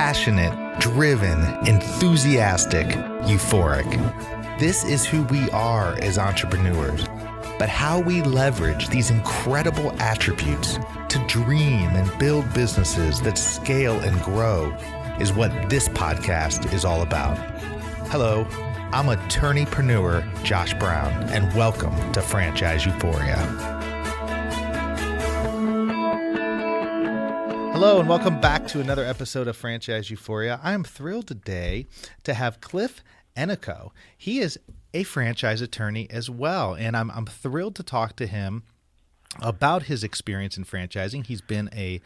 passionate, driven, enthusiastic, euphoric. This is who we are as entrepreneurs. But how we leverage these incredible attributes to dream and build businesses that scale and grow is what this podcast is all about. Hello, I'm attorneypreneur Josh Brown, and welcome to Franchise Euphoria. Hello, and welcome back to another episode of Franchise Euphoria. I'm thrilled today to have Cliff Ennico. He is a franchise attorney as well, and I'm thrilled to talk to him about his experience in franchising. He's been a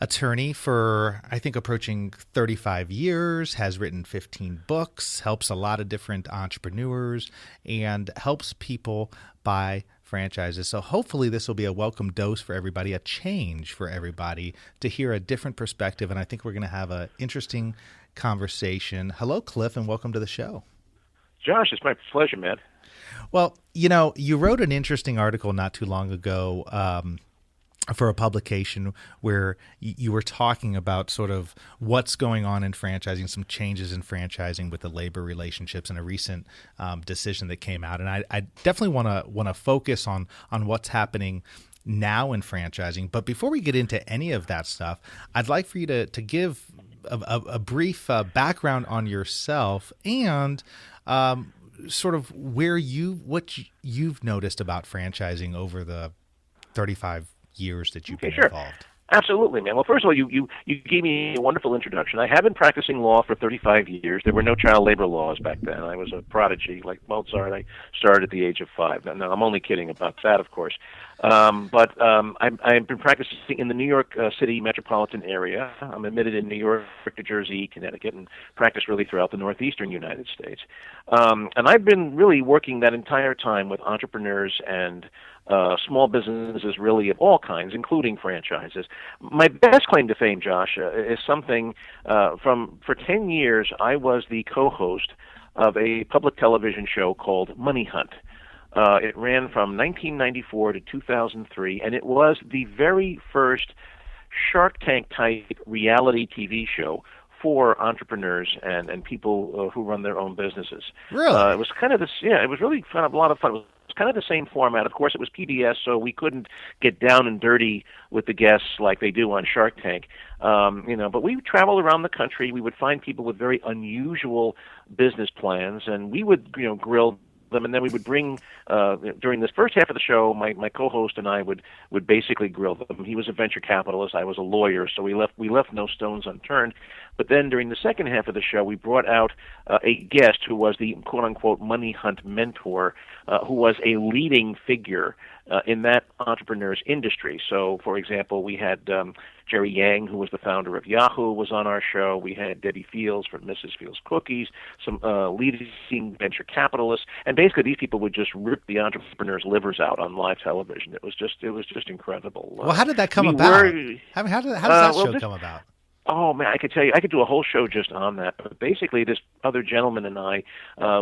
attorney for, I think, approaching 35 years, has written 15 books, helps a lot of different entrepreneurs, and helps people buy franchises. So hopefully this will be a welcome dose for everybody, a change for everybody to hear a different perspective, and I think we're going to have an interesting conversation. Hello, Cliff, and welcome to the show. Josh, it's my pleasure, man. Well, you know, you wrote an interesting article not too long ago for a publication where you were talking about sort of what's going on in franchising, some changes in franchising with the labor relationships, and a recent decision that came out. And I definitely want to focus on what's happening now in franchising. But before we get into any of that stuff, I'd like for you to give a brief background on yourself and sort of what you've noticed about franchising over the 35 years that you've been involved. Absolutely, man. Well, first of all, you gave me a wonderful introduction. I have been practicing law for 35 years. There were no child labor laws back then. I was a prodigy like Mozart. I started at the age of 5. No, I'm only kidding about that, of course. But I've been practicing in the New York City metropolitan area. I'm admitted in New York, New Jersey, Connecticut, and practice really throughout the northeastern United States. And I've been really working that entire time with entrepreneurs and small businesses really of all kinds, including franchises. My best claim to fame, Josh, is something for 10 years I was the co-host of a public television show called Money Hunt. It ran from 1994 to 2003, and it was the very first Shark Tank-type reality TV show for entrepreneurs and people who run their own businesses. Really? It was kind of this, it was really kind of a lot of fun. It was kind of the same format. Of course, it was PBS, so we couldn't get down and dirty with the guests like they do on Shark Tank. But we traveled around the country. We would find people with very unusual business plans, and we would, grill them, and then we would bring during this first half of the show, my co-host and I would basically grill them. He was a venture capitalist, I was a lawyer, so we left no stones unturned. But then during the second half of the show, we brought out a guest who was the quote-unquote Money Hunt mentor, who was a leading figure in that entrepreneur's industry. So, for example, we had Jerry Yang, who was the founder of Yahoo, was on our show. We had Debbie Fields from Mrs. Fields Cookies, some leading venture capitalists, and basically these people would just rip the entrepreneurs' livers out on live television. It was just incredible. Well, how did that come about? How does that show come about? Oh, man, I could tell you, I could do a whole show just on that. But basically, this other gentleman and I,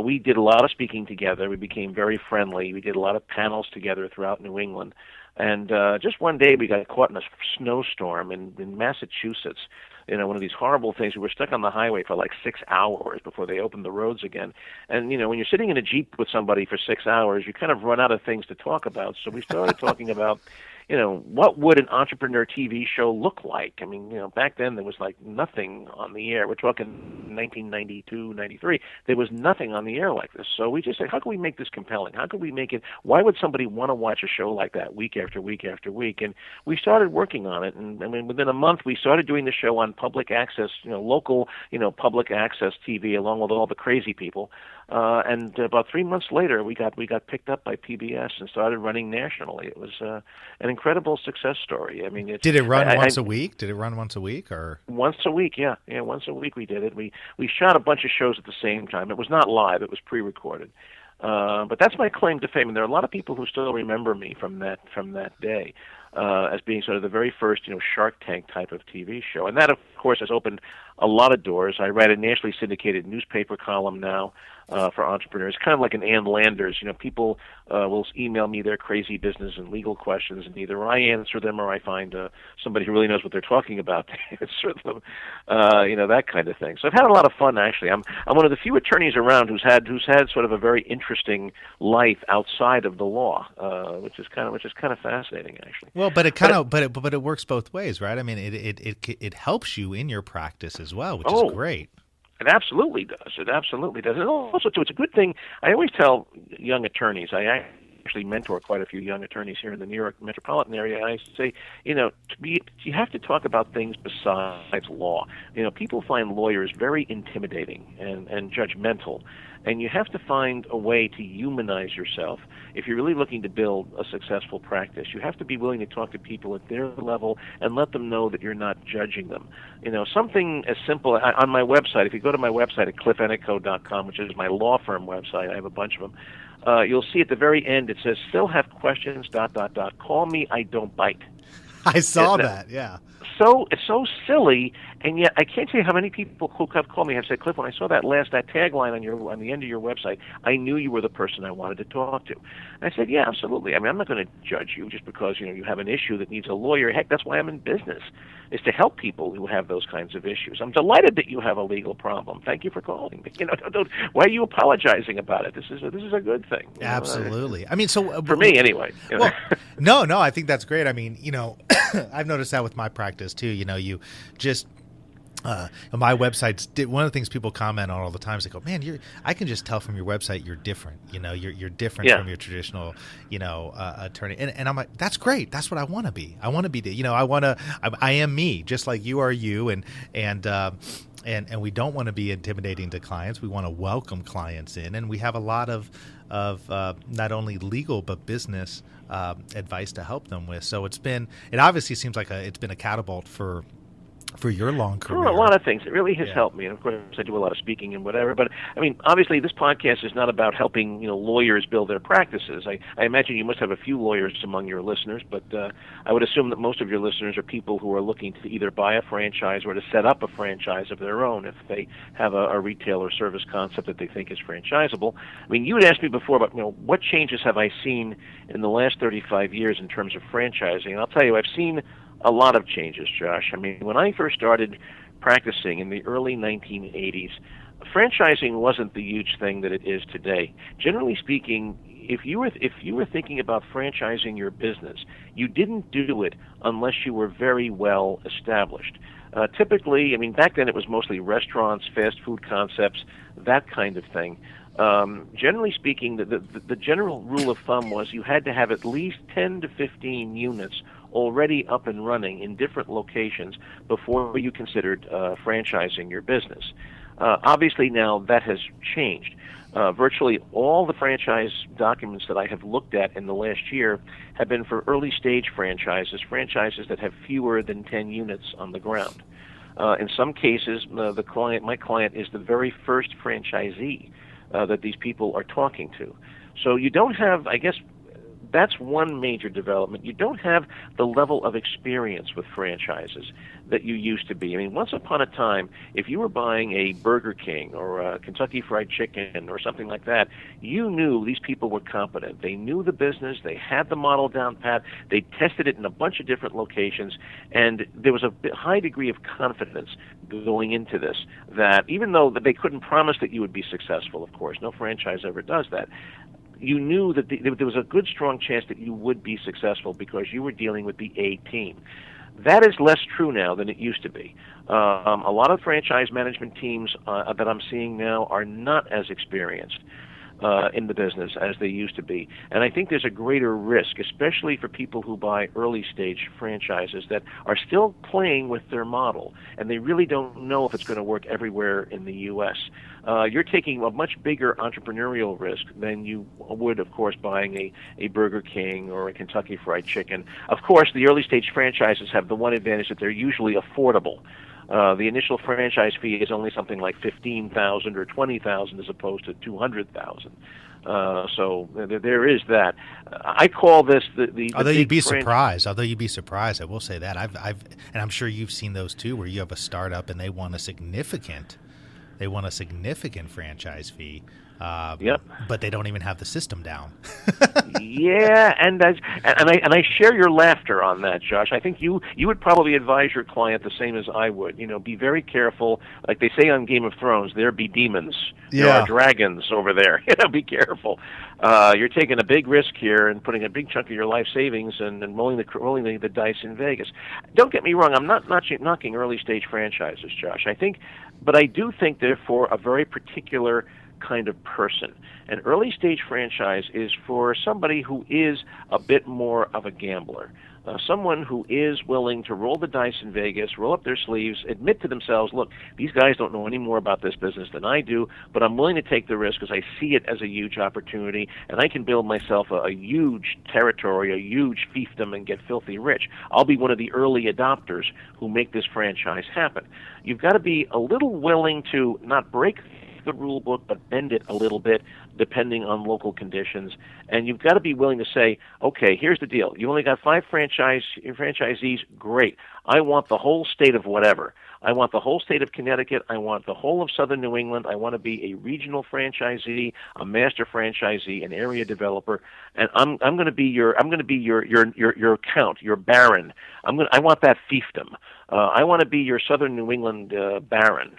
we did a lot of speaking together. We became very friendly. We did a lot of panels together throughout New England. And just one day, we got caught in a snowstorm in Massachusetts. One of these horrible things. We were stuck on the highway for like 6 hours before they opened the roads again. And, when you're sitting in a Jeep with somebody for 6 hours, you kind of run out of things to talk about. So we started talking about what would an entrepreneur TV show look like? I mean, back then there was like nothing on the air. We're talking 1992, 93. There was nothing on the air like this. So we just said, how can we make this compelling? How can we make it? Why would somebody want to watch a show like that week after week after week? And we started working on it. And I mean, within a month, we started doing the show on public access, local, public access TV, along with all the crazy people. And about 3 months later, we got picked up by PBS and started running nationally. It was an incredible success story. I mean, did it run once a week? Did it run once a week, or once a week? Yeah, once a week we did it. We shot a bunch of shows at the same time. It was not live; it was pre-recorded. But that's my claim to fame, and there are a lot of people who still remember me from that day. as being sort of the very first, Shark Tank type of TV show. And that, of course, has opened a lot of doors. I write a nationally syndicated newspaper column now for entrepreneurs, kind of like an Ann Landers. People will email me their crazy business and legal questions, and either I answer them or I find somebody who really knows what they're talking about to answer them. That kind of thing. So I've had a lot of fun, actually. I'm one of the few attorneys around who's had sort of a very interesting life outside of the law, which is kind of fascinating, actually. Well, but it works both ways, right? I mean, it helps you in your practice as well, which is great. It absolutely does. It absolutely does. And also, too, it's a good thing. I always tell young attorneys, I actually mentor quite a few young attorneys here in the New York metropolitan area. I say, you have to talk about things besides law. People find lawyers very intimidating and judgmental. And you have to find a way to humanize yourself. If you're really looking to build a successful practice, you have to be willing to talk to people at their level and let them know that you're not judging them. Something as simple, on my website, if you go to my website at cliffennico.com, which is my law firm website, I have a bunch of them, you'll see at the very end it says, still have questions, ... Call me, I don't bite. I saw that, yeah. So it's so silly, and yet I can't tell you how many people who have called me have said, Cliff, when I saw that tagline on the end of your website, I knew you were the person I wanted to talk to. And I said, yeah, absolutely. I mean, I'm not going to judge you just because you have an issue that needs a lawyer. Heck, that's why I'm in business, is to help people who have those kinds of issues. I'm delighted that you have a legal problem. Thank you for calling me. Why are you apologizing about it? This is a good thing. Absolutely. I mean, so for me anyway. Well, no, I think that's great. I mean, I've noticed that with my practice too. You just my websites. One of the things people comment on all the time is they go, "Man, I can just tell from your website you're different. You're different from your traditional, attorney." And I'm like, that's great. That's what I want to be. I want to be. I am me, just like you are you. And we don't want to be intimidating to clients. We want to welcome clients in, and we have a lot of not only legal but business advice to help them with. So it obviously seems like it's been a catapult for your long career. For a lot of things. It really has helped me. And, of course, I do a lot of speaking and whatever. But, I mean, obviously this podcast is not about helping, lawyers build their practices. I imagine you must have a few lawyers among your listeners, but I would assume that most of your listeners are people who are looking to either buy a franchise or to set up a franchise of their own if they have a retail or service concept that they think is franchisable. I mean, you had asked me before about, what changes have I seen in the last 35 years in terms of franchising. And I'll tell you, I've seen a lot of changes, Josh. I mean, when I first started practicing in the early 1980s, franchising wasn't the huge thing that it is today. Generally speaking, if you were thinking about franchising your business, you didn't do it unless you were very well established. Typically, I mean, back then it was mostly restaurants, fast food concepts, that kind of thing. Generally speaking, the general rule of thumb was you had to have at least 10 to 15 units already up and running in different locations before you considered franchising your business. Obviously now that has changed. Virtually all the franchise documents that I have looked at in the last year have been for early stage franchises that have fewer than 10 units on the ground. In some cases, my client is the very first franchisee that these people are talking to. So you don't have, I guess, that's one major development. You don't have the level of experience with franchises that you used to be. I mean, once upon a time, if you were buying a Burger King or a Kentucky Fried Chicken or something like that, you knew these people were competent. They knew the business. They had the model down pat. They tested it in a bunch of different locations, and there was a high degree of confidence going into this that even though they couldn't promise that you would be successful, of course, no franchise ever does that, you knew that there was a good, strong chance that you would be successful because you were dealing with the A team. That is less true now than it used to be. A lot of franchise management teams that I'm seeing now are not as experienced in the business as they used to be. And I think there's a greater risk, especially for people who buy early-stage franchises that are still playing with their model, and they really don't know if it's going to work everywhere in the U.S. You're taking a much bigger entrepreneurial risk than you would, of course, buying a Burger King or a Kentucky Fried Chicken. Of course, the early-stage franchises have the one advantage that they're usually affordable. The initial franchise fee is only something like $15,000 or $20,000 as opposed to $200,000. So there is that. I call this the Although big you'd be surprised. I will say that and I'm sure you've seen those too, where you have a startup and they want a significant franchise fee. Yep. But they don't even have the system down. Yeah, and I share your laughter on that, Josh. I think you would probably advise your client the same as I would. Be very careful. Like they say on Game of Thrones, there be demons. There are dragons over there. Be careful. You're taking a big risk here and putting a big chunk of your life savings and rolling the dice in Vegas. Don't get me wrong. I'm not knocking early stage franchises, Josh. But I do think they're for a very particular kind of person. An early stage franchise is for somebody who is a bit more of a gambler. Someone who is willing to roll the dice in Vegas, roll up their sleeves, admit to themselves, look, these guys don't know any more about this business than I do, but I'm willing to take the risk because I see it as a huge opportunity, and I can build myself a huge territory, a huge fiefdom, and get filthy rich. I'll be one of the early adopters who make this franchise happen. You've got to be a little willing to not break the rule book, but bend it a little bit depending on local conditions. And you've got to be willing to say, okay, here's the deal. You only got 5 franchisees. Great. I want the whole state of whatever. I want the whole state of Connecticut. I want the whole of Southern New England. I want to be a regional franchisee, a master franchisee, an area developer, and I'm going to be your count, your baron. I want that fiefdom. I want to be your Southern New England baron,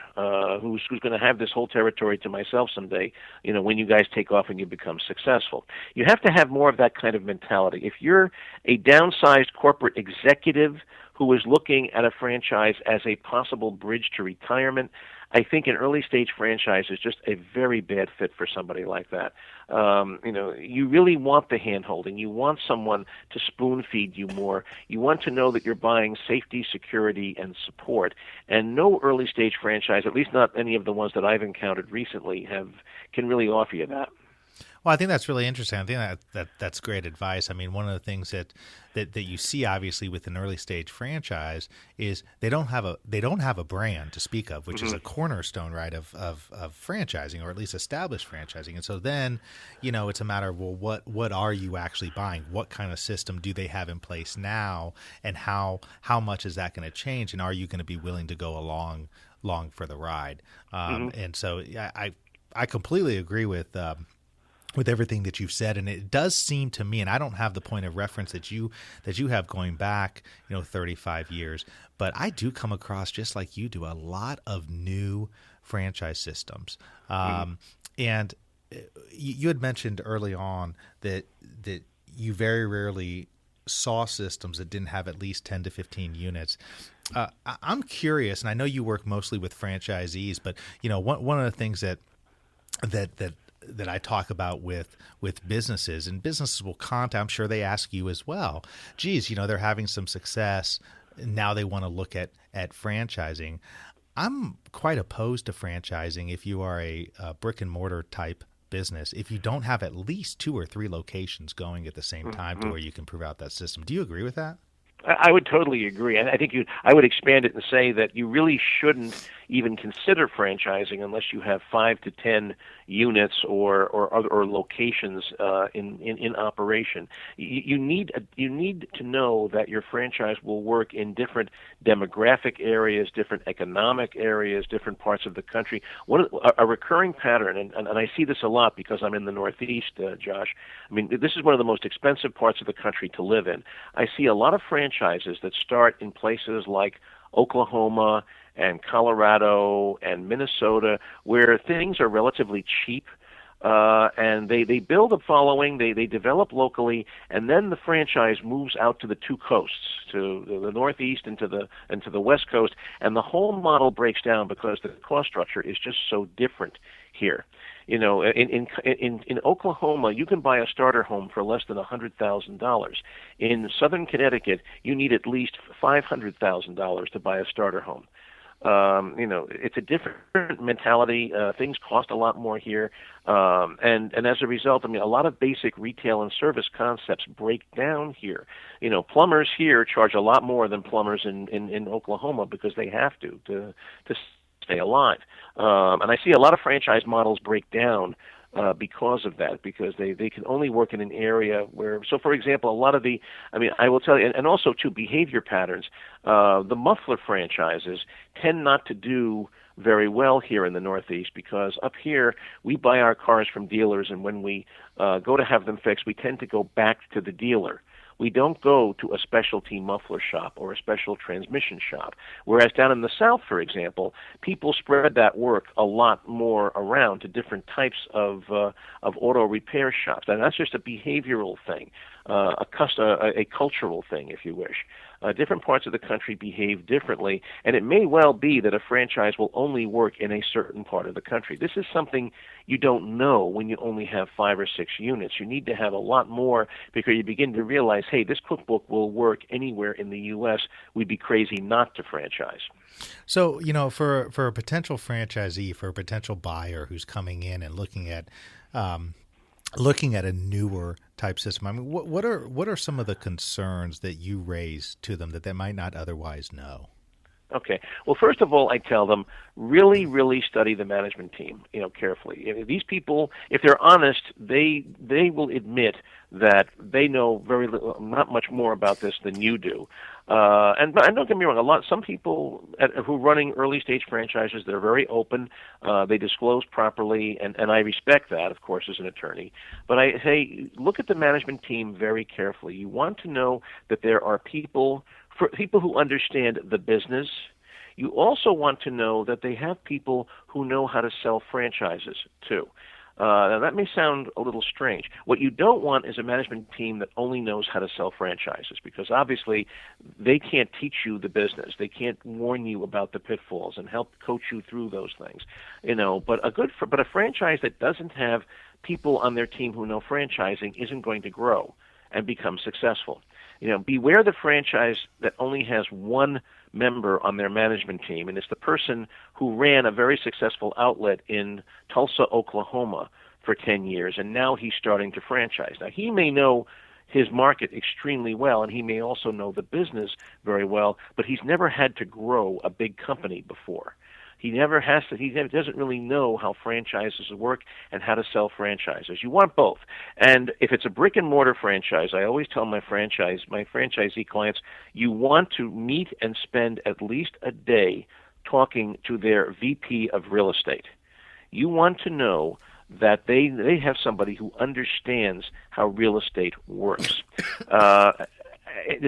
who's going to have this whole territory to myself someday. When you guys take off and you become successful, you have to have more of that kind of mentality. If you're a downsized corporate executive who is looking at a franchise as a possible bridge to retirement, I think an early stage franchise is just a very bad fit for somebody like that. You really want the hand-holding. You want someone to spoon-feed you more. You want to know that you're buying safety, security, and support. And no early stage franchise, at least not any of the ones that I've encountered recently, can really offer you that. Well, I think that's really interesting. I think that's great advice. I mean, one of the things that you see obviously with an early stage franchise is they don't have a brand to speak of, which is a cornerstone, right, of franchising, or at least established franchising. And so then, it's a matter of, well, what are you actually buying? What kind of system do they have in place now, and how much is that going to change? And are you going to be willing to go along for the ride? And so I completely agree with everything that you've said, and it does seem to me, and I don't have the point of reference that you have going back 35 years, but I do come across, just like you do, a lot of new franchise systems. And you had mentioned early on that you very rarely saw systems that didn't have at least 10 to 15 units. I'm curious, and I know you work mostly with franchisees, but one of the things that I talk about with businesses, and businesses will contact, I'm sure they ask you as well, geez, they're having some success, now they want to look at franchising. I'm quite opposed to franchising if you are a brick and mortar type business, if you don't have at least 2 or 3 locations going at the same time to where you can prove out that system. Do you agree with that? I would totally agree. I think I would expand it and say that you really shouldn't even consider franchising unless you have 5 to 10 units or locations in operation. You need to know that your franchise will work in different demographic areas, different economic areas, different parts of the country. A recurring pattern, and I see this a lot because I'm in the Northeast, Josh. I mean, this is one of the most expensive parts of the country to live in. I see a lot of franchises that start in places like Oklahoma and Colorado and Minnesota, where things are relatively cheap, and they build a following, they develop locally, and then the franchise moves out to the 2 coasts, to the Northeast and to the West Coast, and the whole model breaks down because the cost structure is just so different here. In Oklahoma, you can buy a starter home for less than $100,000. In Southern Connecticut, you need at least $500,000 to buy a starter home. It's a different mentality. Things cost a lot more here, and as a result, I mean, a lot of basic retail and service concepts break down here. Plumbers here charge a lot more than plumbers in Oklahoma because they have to stay alive. And I see a lot of franchise models break down because of that, because they can only work in an area where, so for example, a lot of the, I mean, I will tell you, and also too, behavior patterns, the muffler franchises tend not to do very well here in the Northeast, because up here we buy our cars from dealers, and when we go to have them fixed, we tend to go back to the dealer. We don't go to a specialty muffler shop or a special transmission shop. Whereas down in the South, for example, people spread that work a lot more around to different types of auto repair shops. And that's just a behavioral thing, a cultural thing, if you wish. Different parts of the country behave differently, and it may well be that a franchise will only work in a certain part of the country. This is something you don't know when you only have 5 or 6 units. You need to have a lot more because you begin to realize, hey, this cookbook will work anywhere in the U.S. We'd be crazy not to franchise. So, for a potential franchisee, for a potential buyer who's coming in and looking at a newer type system, I mean, what are some of the concerns that you raise to them that they might not otherwise know? Okay. Well, first of all, I tell them really, really study the management team, carefully. If these people, if they're honest, they will admit that they know very little, not much more about this than you do. And don't get me wrong, some people who are running early stage franchises, they're very open. They disclose properly, and I respect that, of course, as an attorney. But I say, look at the management team very carefully. You want to know that there are people who understand the business. You also want to know that they have people who know how to sell franchises too. Now that may sound a little strange. What you don't want is a management team that only knows how to sell franchises, because obviously they can't teach you the business. They can't warn you about the pitfalls and help coach you through those things. But a franchise that doesn't have people on their team who know franchising isn't going to grow and become successful. Beware the franchise that only has one member on their management team, and it's the person who ran a very successful outlet in Tulsa, Oklahoma for 10 years, and now he's starting to franchise. Now, he may know his market extremely well, and he may also know the business very well, but he's never had to grow a big company before. He doesn't really know how franchises work and how to sell franchises. You want both. And if it's a brick and mortar franchise, I always tell my franchisee clients, you want to meet and spend at least a day talking to their VP of real estate. You want to know that they have somebody who understands how real estate works.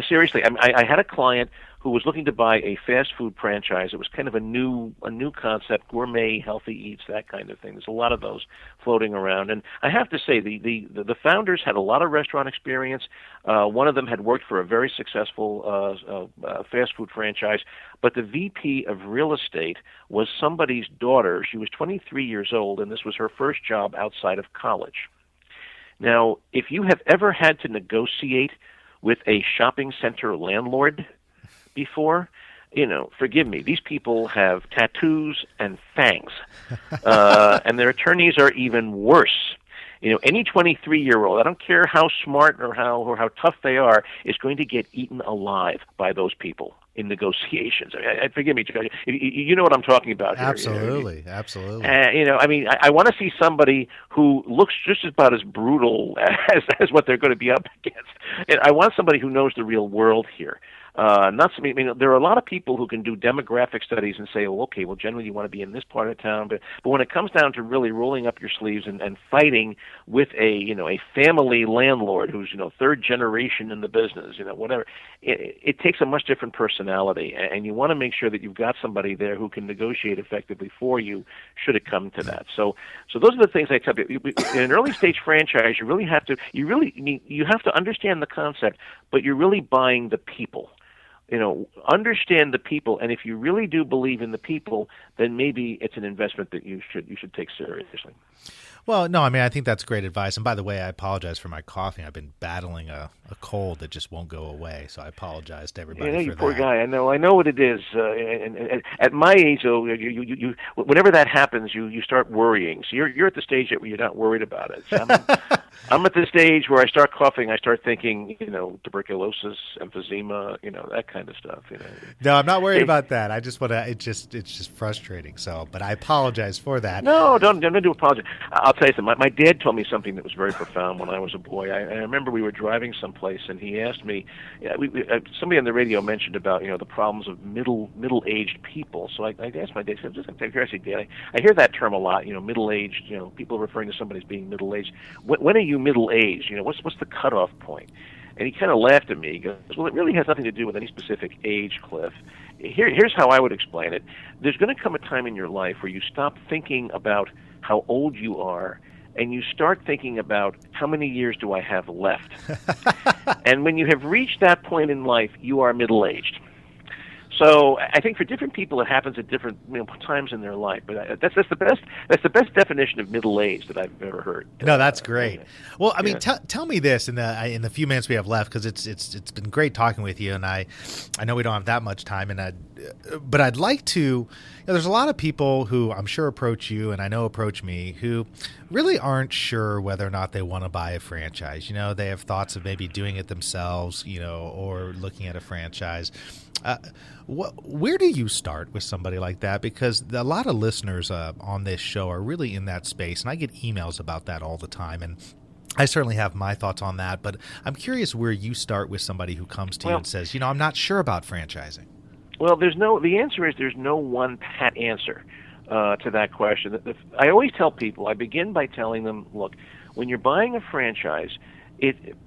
Seriously, I had a client who was looking to buy a fast food franchise. It was kind of a new concept, gourmet, healthy eats, that kind of thing. There's a lot of those floating around. And I have to say, the founders had a lot of restaurant experience. One of them had worked for a very successful fast food franchise. But the VP of real estate was somebody's daughter. She was 23 years old, and this was her first job outside of college. Now, if you have ever had to negotiate with a shopping center landlord before, forgive me, these people have tattoos and fangs, and their attorneys are even worse. Any 23-year-old, I don't care how smart or how tough they are, is going to get eaten alive by those people in negotiations. Forgive me, you know what I'm talking about here. Absolutely, absolutely. I want to see somebody who looks just about as brutal as what they're going to be up against. And I want somebody who knows the real world here. There are a lot of people who can do demographic studies and say, generally you want to be in this part of town, but when it comes down to really rolling up your sleeves and fighting with a family landlord who's third generation in the business, whatever, it takes a much different personality, and you want to make sure that you've got somebody there who can negotiate effectively for you should it come to that. So those are the things I tell you. In an early stage franchise, you have to understand the concept, but you're really buying the people. Understand the people, and if you really do believe in the people, then maybe it's an investment that you should take seriously. Well, no, I think that's great advice. And by the way, I apologize for my coughing. I've been battling a cold that just won't go away, so I apologize to everybody for that. You poor guy. I know what it is. And at my age, though, you whenever that happens, you start worrying. So you're at the stage where you're not worried about it. So I'm at the stage where I start coughing. I start thinking, tuberculosis, emphysema, that kind of stuff. No, I'm not worried Hey, about that. I just want to. It's just frustrating. So, but I apologize for that. no, don't do apologize. I'll tell you something. My dad told me something that was very profound when I was a boy. I remember we were driving someplace, and he asked me. Somebody on the radio mentioned about the problems of middle-aged people. So I asked my dad. I said, just out of curiosity, Dad, I hear that term a lot. Middle-aged. People referring to somebody as being middle-aged. When are you middle-aged? What's the cutoff point? And he kind of laughed at me. He goes, well, it really has nothing to do with any specific age, Cliff. Here's how I would explain it. There's going to come a time in your life where you stop thinking about how old you are and you start thinking about how many years do I have left. And when you have reached that point in life, you are middle-aged. So I think for different people, it happens at different times in their life. But that's the best definition of middle age that I've ever heard. No, that's great. Well, I mean, tell me this in the few minutes we have left, because it's been great talking with you, and I know we don't have that much time, but I'd like to. There's a lot of people who I'm sure approach you, and I know approach me, who really aren't sure whether or not they want to buy a franchise. They have thoughts of maybe doing it themselves, or looking at a franchise. Where do you start with somebody like that? Because a lot of listeners on this show are really in that space, and I get emails about that all the time, and I certainly have my thoughts on that, but I'm curious where you start with somebody who comes to you and says, I'm not sure about franchising. Well, the answer is there's no one pat answer to that question. I always tell people, I begin by telling them, look, when you're buying a franchise,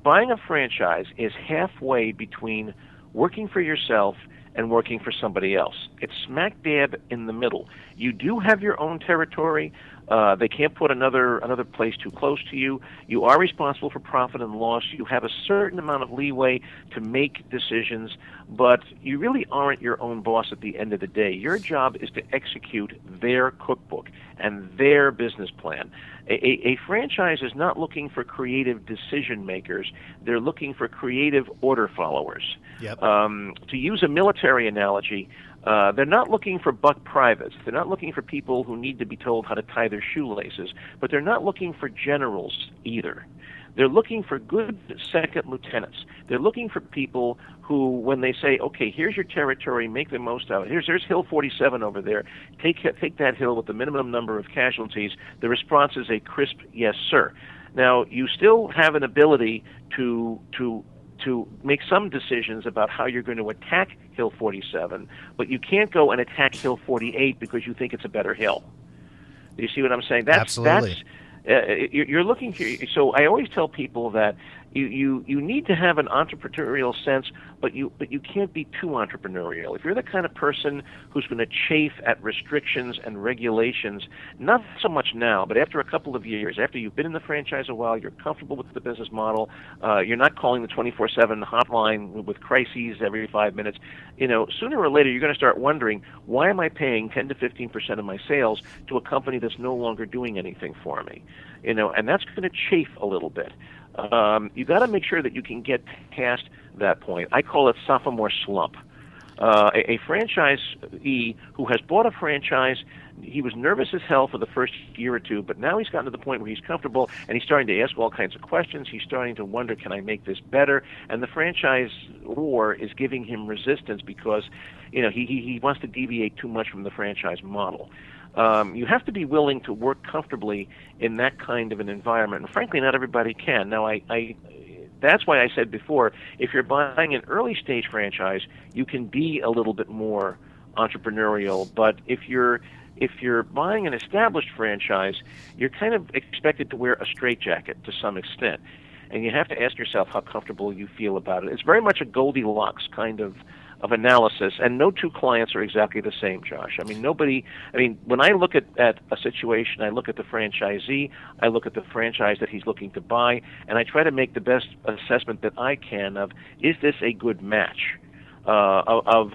buying a franchise is halfway between working for yourself and working for somebody else. It's smack dab in the middle. You do have your own territory. They can't put another place too close to you. You are responsible for profit and loss. You have a certain amount of leeway to make decisions, but you really aren't your own boss at the end of the day. Your job is to execute their cookbook and their business plan. A franchise is not looking for creative decision makers. They're looking for creative order followers. Yep. To use a military analogy, they're not looking for buck privates. They're not looking for people who need to be told how to tie their shoelaces, but they're not looking for generals either. They're looking for good second lieutenants. They're looking for people who, when they say, okay, here's your territory, make the most out of it. There's Hill 47 over there. Take that hill with the minimum number of casualties. The response is a crisp yes, sir. Now, you still have an ability to make some decisions about how you're going to attack Hill 47, but you can't go and attack Hill 48 because you think it's a better hill. Do you see what I'm saying? Absolutely. You're looking for. So I always tell people that you need to have an entrepreneurial sense, but you can't be too entrepreneurial. If you're the kind of person who's going to chafe at restrictions and regulations, not so much now, but after a couple of years, after you've been in the franchise a while, you're comfortable with the business model, you're not calling the 24/7 hotline with crises every 5 minutes. Sooner or later you're going to start wondering, why am I paying 10 to 15% of my sales to a company that's no longer doing anything for me? And that's going to chafe a little bit. You got to make sure that you can get past that point. I call it sophomore slump. A franchisee who has bought a franchise, he was nervous as hell for the first year or two, but now he's gotten to the point where he's comfortable and he's starting to ask all kinds of questions. He's starting to wonder, can I make this better? And the franchisor is giving him resistance because he wants to deviate too much from the franchise model. You have to be willing to work comfortably in that kind of an environment, and frankly, not everybody can. Now, that's why I said before, if you're buying an early-stage franchise, you can be a little bit more entrepreneurial, but if you're buying an established franchise, you're kind of expected to wear a straitjacket to some extent, and you have to ask yourself how comfortable you feel about it. It's very much a Goldilocks kind of analysis, and no two clients are exactly the same, Josh. When I look at a situation, I look at the franchisee, I look at the franchise that he's looking to buy, and I try to make the best assessment that I can of, is this a good match of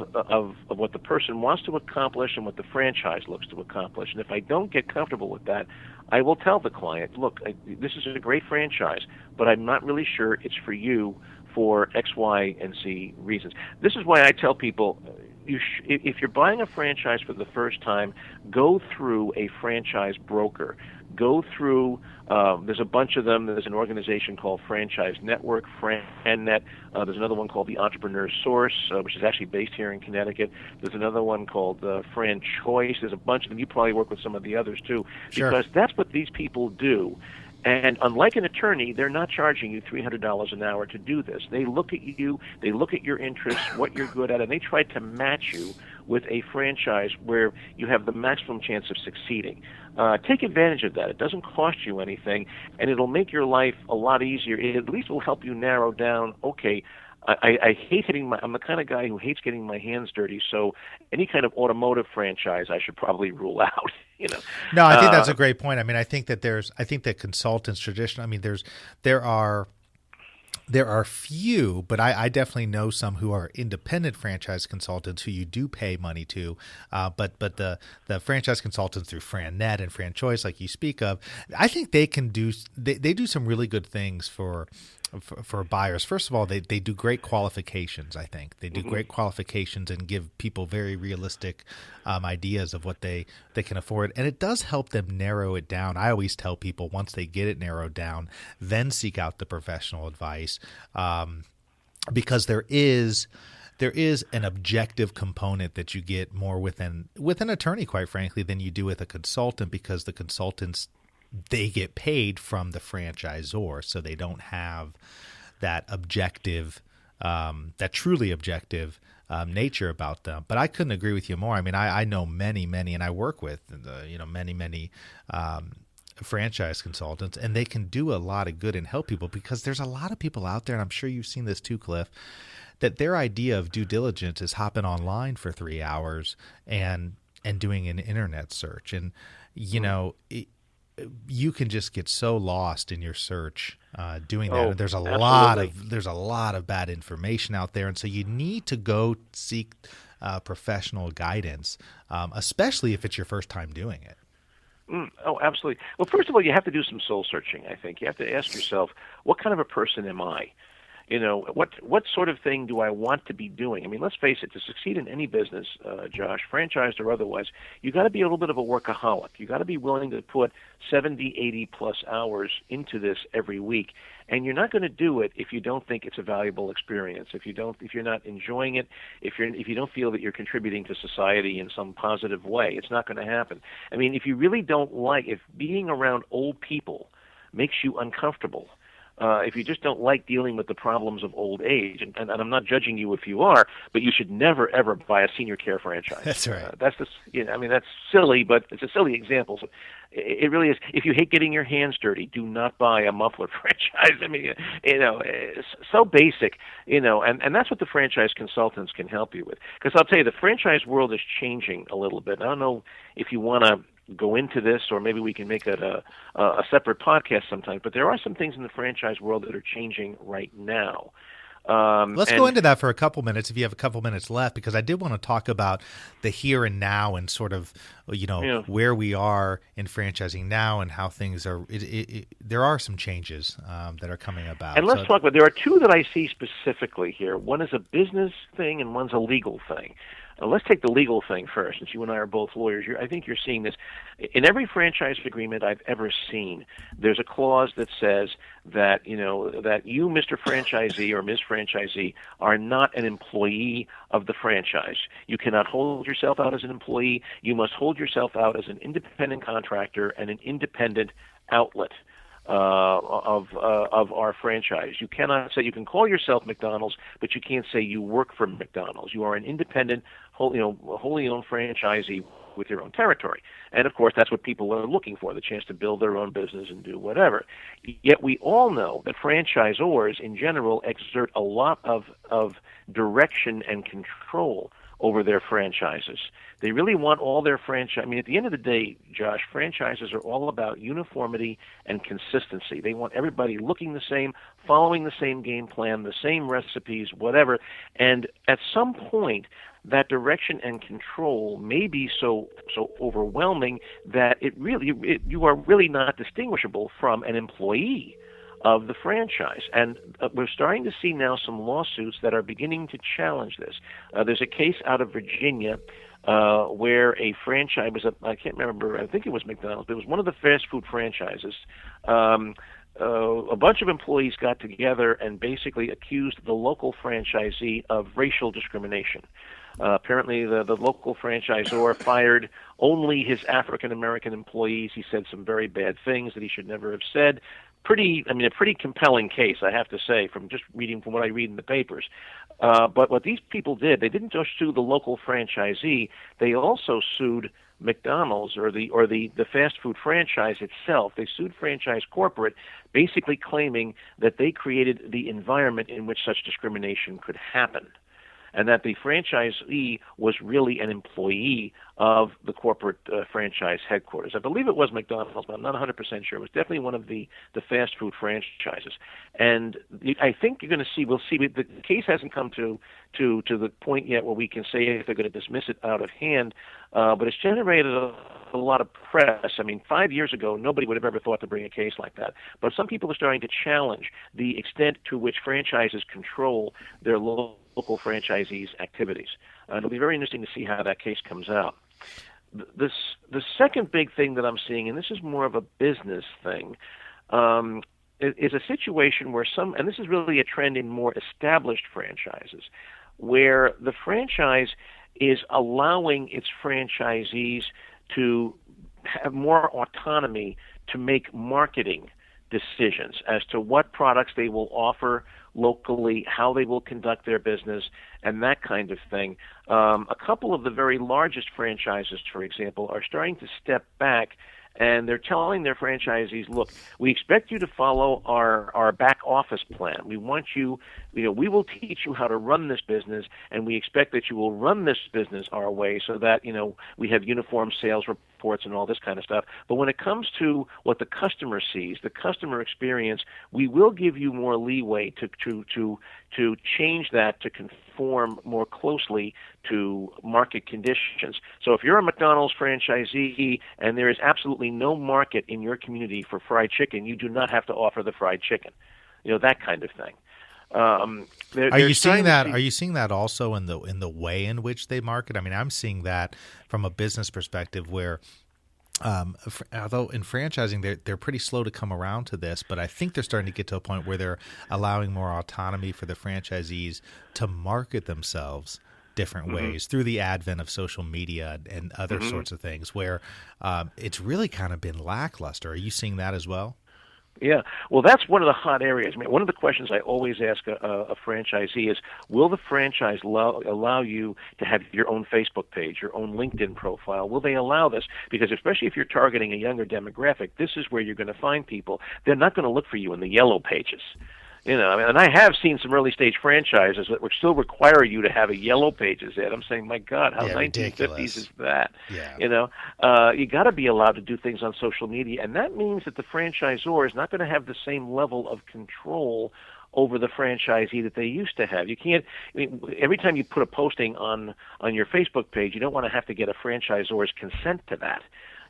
what the person wants to accomplish and what the franchise looks to accomplish. And if I don't get comfortable with that, I will tell the client, look, this is a great franchise, but I'm not really sure it's for you for X, Y, and Z reasons. This is why I tell people, if you're buying a franchise for the first time, go through a franchise broker. Go through. There's a bunch of them. There's an organization called Franchise Network, FranNet. There's another one called the Entrepreneur Source, which is actually based here in Connecticut. There's another one called Fran Choice. There's a bunch of them. You probably work with some of the others too, because that's what these people do. And unlike an attorney, they're not charging you $300 an hour to do this. They look at you, they look at your interests, what you're good at, and they try to match you with a franchise where you have the maximum chance of succeeding. Take advantage of that. It doesn't cost you anything, and it'll make your life a lot easier. It at least will help you narrow down, okay, I hate I'm the kind of guy who hates getting my hands dirty, so any kind of automotive franchise I should probably rule out. No, I think that's a great point. I mean, I think that consultants there are few, but I definitely know some who are independent franchise consultants who you do pay money to. But the franchise consultants through FranNet and FranChoice, like you speak of, I think they do some really good things for buyers. First of all, they do great qualifications. I think they do great qualifications and give people very realistic ideas of what they can afford, and it does help them narrow it down. I always tell people, once they get it narrowed down, then seek out the professional advice, because there is an objective component that you get more with an attorney, quite frankly, than you do with a consultant, because the consultants, they get paid from the franchisor, so they don't have that objective, that truly objective nature about them. But I couldn't agree with you more. I mean, I know many, and I work with many franchise consultants, and they can do a lot of good and help people, because there's a lot of people out there, and I'm sure you've seen this too, Cliff, that their idea of due diligence is hopping online for 3 hours and doing an internet search, and you can just get so lost in your search doing that. And there's a lot of bad information out there, and so you need to go seek professional guidance, especially if it's your first time doing it. Oh, absolutely. Well, first of all, you have to do some soul searching. I think you have to ask yourself, what kind of a person am I? What sort of thing do I want to be doing? I mean, let's face it, to succeed in any business, Josh, franchised or otherwise, you got to be a little bit of a workaholic. You got to be willing to put 70, 80 plus hours into this every week. And you're not going to do it if you don't think it's a valuable experience. If you're not enjoying it, if you don't feel that you're contributing to society in some positive way, it's not going to happen. I mean, if you really don't if being around old people makes you uncomfortable, if you just don't like dealing with the problems of old age, and I'm not judging you if you are, but you should never ever buy a senior care franchise. That's right. That's silly, but it's a silly example. So it really is. If you hate getting your hands dirty, do not buy a muffler franchise. I mean, it's so basic, and that's what the franchise consultants can help you with. Because I'll tell you, the franchise world is changing a little bit. I don't know if you want to go into this, or maybe we can make it a separate podcast sometime. But there are some things in the franchise world that are changing right now. Let's go into that for a couple minutes, if you have a couple minutes left, because I did want to talk about the here and now and sort of, where we are in franchising now and how things are. There are some changes that are coming about. And let's talk about, there are two that I see specifically here. One is a business thing and one's a legal thing. Let's take the legal thing first, since you and I are both lawyers. I think you're seeing this. In every franchise agreement I've ever seen, there's a clause that says that, that you, Mr. Franchisee or Ms. Franchisee, are not an employee of the franchise. You cannot hold yourself out as an employee. You must hold yourself out as an independent contractor and an independent outlet of our franchise. You cannot say, you can call yourself McDonald's, but you can't say you work for McDonald's. You are an independent, wholly owned franchisee with your own territory. And of course, that's what people are looking for, the chance to build their own business and do whatever. Yet we all know that franchisors in general exert a lot of direction and control over their franchises. They really want all their franchise. I mean, at the end of the day, Josh, franchises are all about uniformity and consistency. They want everybody looking the same, following the same game plan, the same recipes, whatever. And at some point, that direction and control may be so overwhelming that you are really not distinguishable from an employee of the franchise. And we're starting to see now some lawsuits that are beginning to challenge this. There's a case out of Virginia where a franchise I can't remember, I think it was McDonald's, but it was one of the fast food franchises. A bunch of employees got together and basically accused the local franchisee of racial discrimination. Apparently, the local franchisor fired only his African-American employees. He said some very bad things that he should never have said. A pretty compelling case, I have to say, from just reading from what I read in the papers. But what these people did, they didn't just sue the local franchisee. They also sued McDonald's or the fast food franchise itself. They sued franchise corporate, basically claiming that they created the environment in which such discrimination could happen, and that the franchisee was really an employee of the corporate franchise headquarters. I believe it was McDonald's, but I'm not 100% sure. It was definitely one of the fast food franchises. And I think we'll see, the case hasn't come to the point yet where we can say if they're going to dismiss it out of hand, but it's generated a lot of press. I mean, 5 years ago, nobody would have ever thought to bring a case like that. But some people are starting to challenge the extent to which franchises control their local franchisees' activities. It'll be very interesting to see how that case comes out. The second big thing that I'm seeing, and this is more of a business thing, is a situation where and this is really a trend in more established franchises, where the franchise is allowing its franchisees to have more autonomy to make marketing decisions as to what products they will offer locally, how they will conduct their business, and that kind of thing. A couple of the very largest franchises, for example, are starting to step back, and they're telling their franchisees, look, we expect you to follow our back office plan. We want we will teach you how to run this business, and we expect that you will run this business our way so that, we have uniform sales reports and all this kind of stuff. But when it comes to what the customer sees, the customer experience, we will give you more leeway to change that to conform more closely to market conditions. So if you're a McDonald's franchisee and there is absolutely no market in your community for fried chicken, you do not have to offer the fried chicken. That kind of thing. Are you seeing that? Are you seeing that also in the way in which they market? I mean, I'm seeing that from a business perspective, where although in franchising they're pretty slow to come around to this, but I think they're starting to get to a point where they're allowing more autonomy for the franchisees to market themselves different ways through the advent of social media and other sorts of things, where it's really kind of been lackluster. Are you seeing that as well? Yeah, well, that's one of the hot areas. I mean, one of the questions I always ask a franchisee is, will the franchise allow you to have your own Facebook page, your own LinkedIn profile? Will they allow this? Because especially if you're targeting a younger demographic, this is where you're going to find people. They're not going to look for you in the yellow pages. And I have seen some early stage franchises that would still require you to have a yellow pages ad. I'm saying, my God, how 1950s is that? Yeah. You got to be allowed to do things on social media, and that means that the franchisor is not going to have the same level of control over the franchisee that they used to have. You can't. Every time you put a posting on your Facebook page, you don't want to have to get a franchisor's consent to that.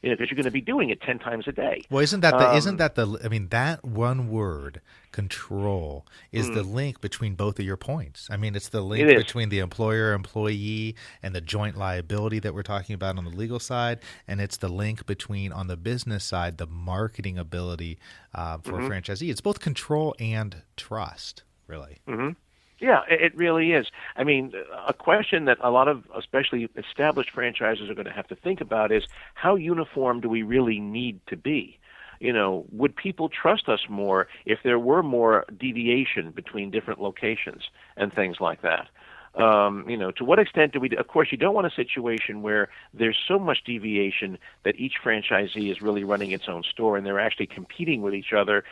Because you're going to be doing it 10 times a day. Well, that one word, control, is the link between both of your points. I mean, it's the link between the employer-employee and the joint liability that we're talking about on the legal side, and it's the link between, on the business side, the marketing ability for a franchisee. It's both control and trust, really. Mm-hmm. Yeah, it really is. I mean, a question that a lot of, especially established franchises, are going to have to think about is, how uniform do we really need to be? Would people trust us more if there were more deviation between different locations and things like that? To what extent do we? Of course, you don't want a situation where there's so much deviation that each franchisee is really running its own store and they're actually competing with each other.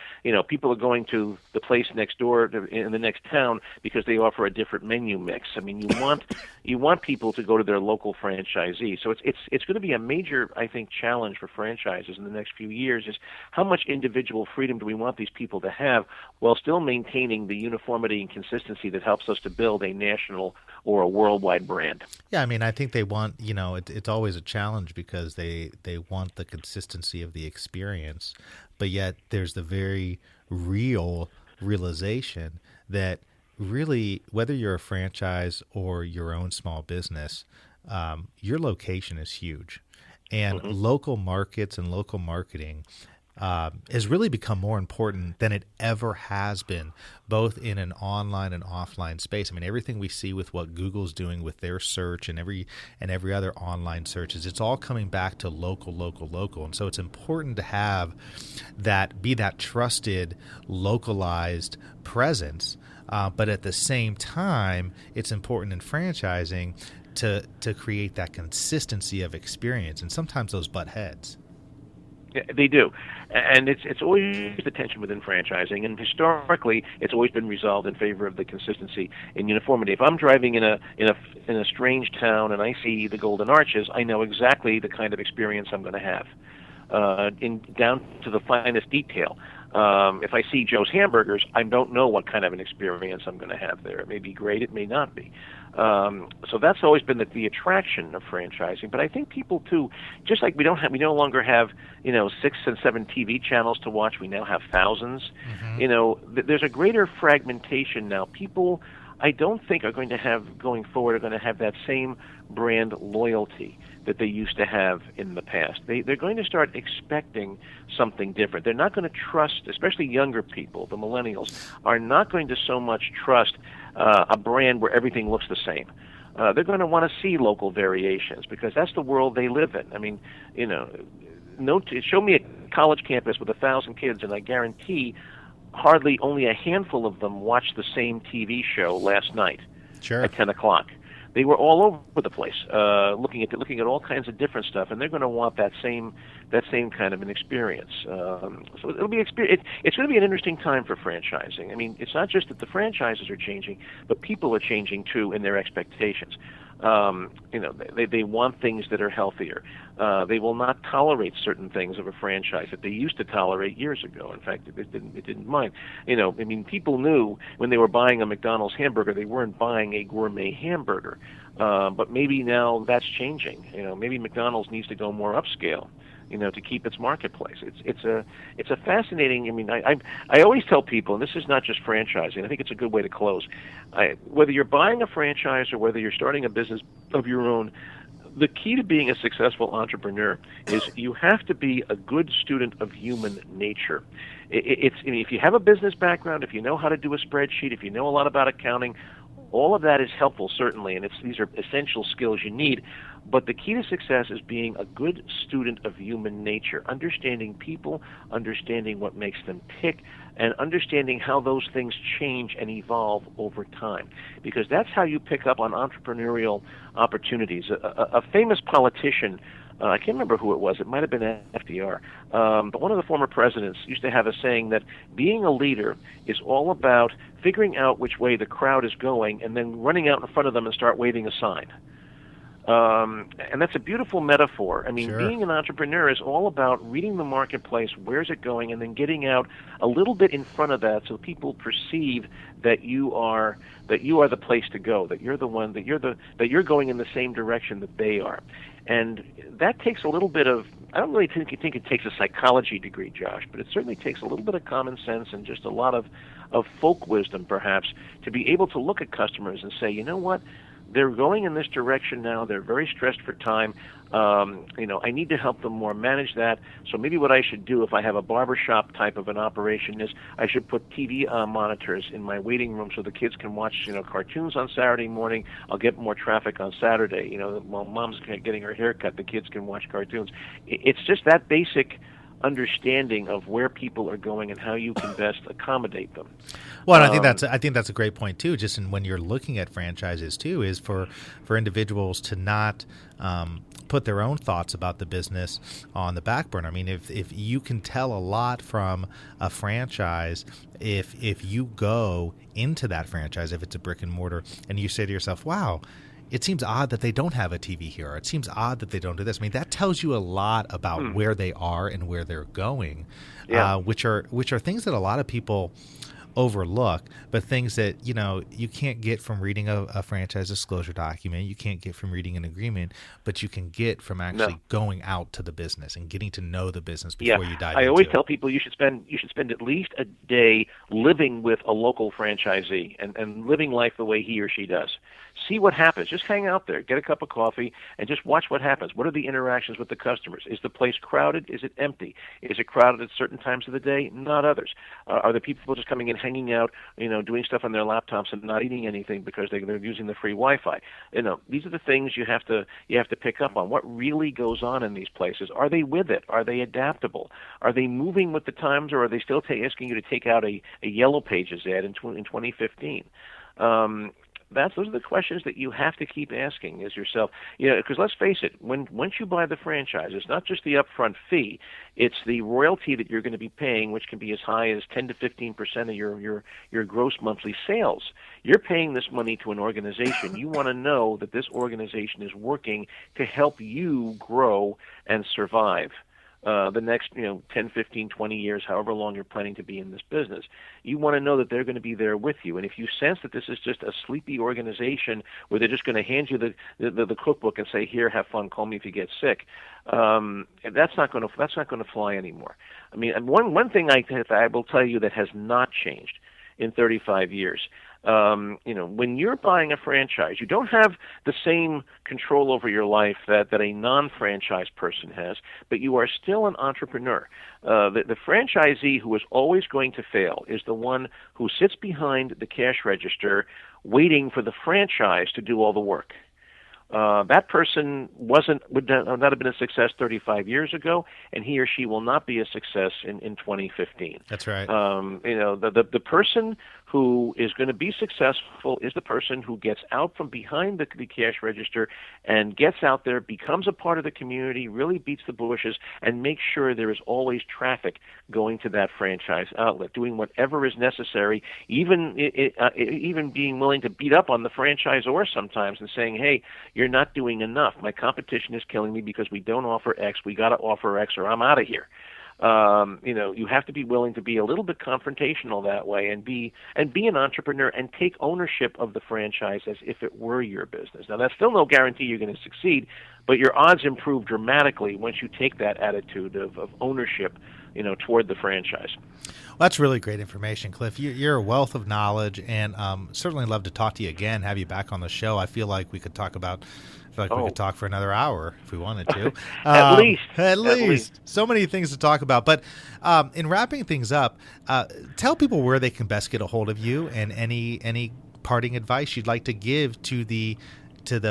People are going to the place next door in the next town because they offer a different menu mix. I mean, you want people to go to their local franchisee. So it's going to be a major, I think, challenge for franchises in the next few years. Is how much individual freedom do we want these people to have while still maintaining the uniformity and consistency that helps us to build a national or a worldwide brand. Yeah, I mean, I think they want, it's always a challenge because they want the consistency of the experience, but yet there's the very realization that really, whether you're a franchise or your own small business, your location is huge. And local markets and local marketing has really become more important than it ever has been, both in an online and offline space. I mean, everything we see with what Google's doing with their search and every other online searches, it's all coming back to local, local, local. And so it's important to have be that trusted, localized presence. But at the same time, it's important in franchising to create that consistency of experience. And sometimes those butt heads. Yeah, they do, and it's always the tension within franchising, and historically it's always been resolved in favor of the consistency and uniformity. If I'm driving in a strange town and I see the Golden Arches, I know exactly the kind of experience I'm going to have, down to the finest detail. If I see Joe's Hamburgers, I don't know what kind of an experience I'm going to have there. It may be great, it may not be. So that's always been the attraction of franchising. But I think people too, just like we no longer have 6 and 7 TV channels to watch. We now have thousands. There's a greater fragmentation now. People, I don't think, are going to have going forward that same brand loyalty that they used to have in the past. They're going to start expecting something different. They're not going to trust, especially younger people, the millennials, are not going to so much trust a brand where everything looks the same. They're going to want to see local variations because that's the world they live in. I mean, show me a college campus with 1,000 kids, and I guarantee hardly only a handful of them watched the same TV show last night at 10 o'clock. They were all over the place, looking at all kinds of different stuff, and they're going to want that same kind of an experience. So it'll be it's going to be an interesting time for franchising. I mean, it's not just that the franchises are changing, but people are changing too in their expectations. They want things that are healthier. They will not tolerate certain things of a franchise that they used to tolerate years ago. In fact, it didn't mind. People knew when they were buying a McDonald's hamburger, they weren't buying a gourmet hamburger. But maybe now that's changing. Maybe McDonald's needs to go more upscale, to keep its marketplace. It's a fascinating. I always tell people, and this is not just franchising. I think it's a good way to close. Whether you're buying a franchise or whether you're starting a business of your own, the key to being a successful entrepreneur is you have to be a good student of human nature. If you have a business background, if you know how to do a spreadsheet, if you know a lot about accounting, all of that is helpful, certainly, and these are essential skills you need. But the key to success is being a good student of human nature, understanding people, understanding what makes them tick, and understanding how those things change and evolve over time. Because that's how you pick up on entrepreneurial opportunities. A famous politician, I can't remember who it was, it might have been FDR, but one of the former presidents used to have a saying that being a leader is all about figuring out which way the crowd is going and then running out in front of them and start waving a sign. And that's a beautiful metaphor. Sure. Being an entrepreneur is all about reading the marketplace, where's it going, and then getting out a little bit in front of that so people perceive that you are the place to go, that you're the one, that you're going in the same direction that they are. And that takes a little bit of, I don't really think it takes a psychology degree, Josh, but it certainly takes a little bit of common sense and just a lot of folk wisdom, perhaps, to be able to look at customers and say, you know what? They're going in this direction now. They're very stressed for time. I need to help them more manage that. So maybe what I should do if I have a barbershop type of an operation is I should put TV monitors in my waiting room so the kids can watch, cartoons on Saturday morning. I'll get more traffic on Saturday. While mom's getting her hair cut, the kids can watch cartoons. It's just that basic understanding of where people are going and how you can best accommodate them. Well, I think that's a great point too. Just when you're looking at franchises too, is for individuals to not put their own thoughts about the business on the back burner. If you can tell a lot from a franchise, if you go into that franchise, if it's a brick and mortar, and you say to yourself, "Wow, it seems odd that they don't have a TV here. Or it seems odd that they don't do this." That tells you a lot about where they are and where they're going, yeah. Which are things that a lot of people overlook, but things that, you can't get from reading a franchise disclosure document, you can't get from reading an agreement, but you can get from actually going out to the business and getting to know the business before you dive into it. I always tell people you should spend at least a day living with a local franchisee and living life the way he or she does. See what happens. Just hang out there, get a cup of coffee, and just watch what happens. What are the interactions with the customers? Is the place crowded? Is it empty? Is it crowded at certain times of the day? Not others. Are the people just coming in, hanging out, doing stuff on their laptops and not eating anything because they're using the free Wi-Fi? These are the things you have to pick up on. What really goes on in these places? Are they with it? Are they adaptable? Are they moving with the times, or are they still asking you to take out a Yellow Pages ad in 2015? Those are the questions that you have to keep asking is yourself. Because let's face it, once you buy the franchise, it's not just the upfront fee; it's the royalty that you're going to be paying, which can be as high as 10 to 15% of your gross monthly sales. You're paying this money to an organization. You want to know that this organization is working to help you grow and survive the next 10, 15, 20 years, however long you're planning to be in this business. You want to know that they're going to be there with you. And if you sense that this is just a sleepy organization where they're just going to hand you the cookbook and say, "Here, have fun, call me if you get sick," that's not going to fly anymore. I mean, and one thing I will tell you that has not changed in 35 years. When you're buying a franchise, you don't have the same control over your life that a non-franchise person has, but you are still an entrepreneur. The franchisee who is always going to fail is the one who sits behind the cash register waiting for the franchise to do all the work. That person would not have been a success 35 years ago, and he or she will not be a success in 2015. That's right. The person who is going to be successful is the person who gets out from behind the cash register and gets out there, becomes a part of the community, really beats the bushes, and makes sure there is always traffic going to that franchise outlet, doing whatever is necessary, even being willing to beat up on the franchisor sometimes and saying, "Hey, you're not doing enough. My competition is killing me because we don't offer X. We got to offer X, or I'm out of here." You have to be willing to be a little bit confrontational that way, and be an entrepreneur and take ownership of the franchise as if it were your business. Now, that's still no guarantee you're going to succeed, but your odds improve dramatically once you take that attitude of ownership, toward the franchise. Well, that's really great information, Cliff. You're a wealth of knowledge, and certainly love to talk to you again, have you back on the show. I feel like we could talk we could talk for another hour if we wanted to. At least. So many things to talk about. But in wrapping things up, tell people where they can best get a hold of you, and any parting advice you'd like to give to the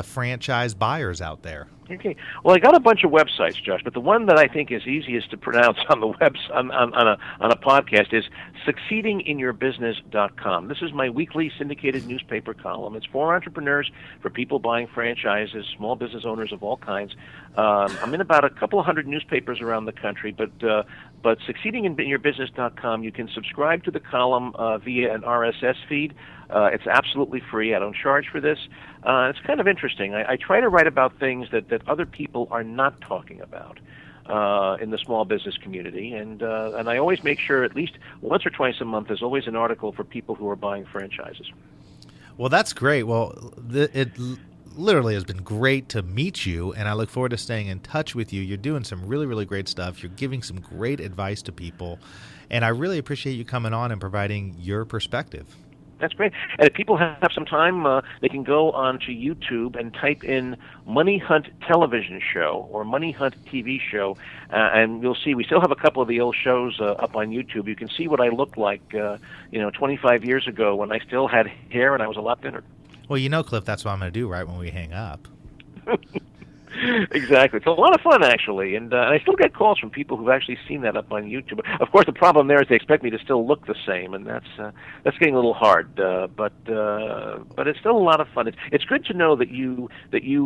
franchise buyers out there. Okay. Well, I got a bunch of websites, Josh, but the one that I think is easiest to pronounce on the on a podcast is succeedinginyourbusiness.com. This is my weekly syndicated newspaper column. It's for entrepreneurs, for people buying franchises, small business owners of all kinds. I'm in about a couple of hundred newspapers around the country, but succeedinginyourbusiness.com, you can subscribe to the column via an RSS feed. It's absolutely free. I don't charge for this. It's kind of interesting. I try to write about things that other people are not talking about in the small business community, and I always make sure at least once or twice a month there's always an article for people who are buying franchises. Well, that's great. Well, it literally has been great to meet you, and I look forward to staying in touch with you. You're doing some really, really great stuff. You're giving some great advice to people, and I really appreciate you coming on and providing your perspective. That's great. And if people have some time, they can go onto YouTube and type in Money Hunt Television Show or Money Hunt TV Show, and you'll see we still have a couple of the old shows up on YouTube. You can see what I looked like, 25 years ago when I still had hair and I was a lot thinner. Well, Cliff, that's what I'm going to do right when we hang up. Exactly. It's a lot of fun, actually, and I still get calls from people who've actually seen that up on YouTube. Of course, the problem there is they expect me to still look the same, and that's getting a little hard. But it's still a lot of fun. It's good to know that you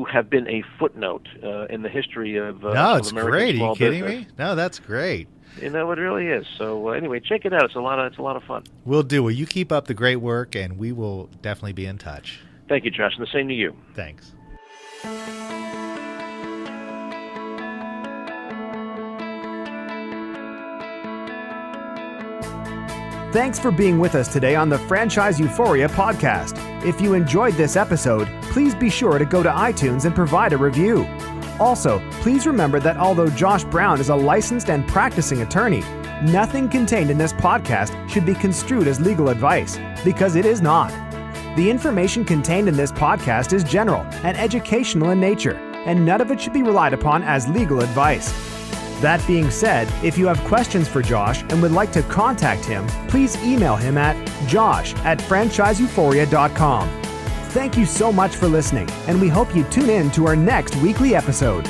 have been a footnote in the history of no, it's American great. small Are you kidding business. me? No, that's great. It really is. So anyway, check it out. It's a lot of fun. We'll do. Well, you keep up the great work, and we will definitely be in touch. Thank you, Josh, and the same to you. Thanks. Thanks for being with us today on the Franchise Euphoria podcast. If you enjoyed this episode, please be sure to go to iTunes and provide a review. Also, please remember that although Josh Brown is a licensed and practicing attorney, nothing contained in this podcast should be construed as legal advice, because it is not. The information contained in this podcast is general and educational in nature, and none of it should be relied upon as legal advice. That being said, if you have questions for Josh and would like to contact him, please email him at josh@franchiseeuphoria.com. Thank you so much for listening, and we hope you tune in to our next weekly episode.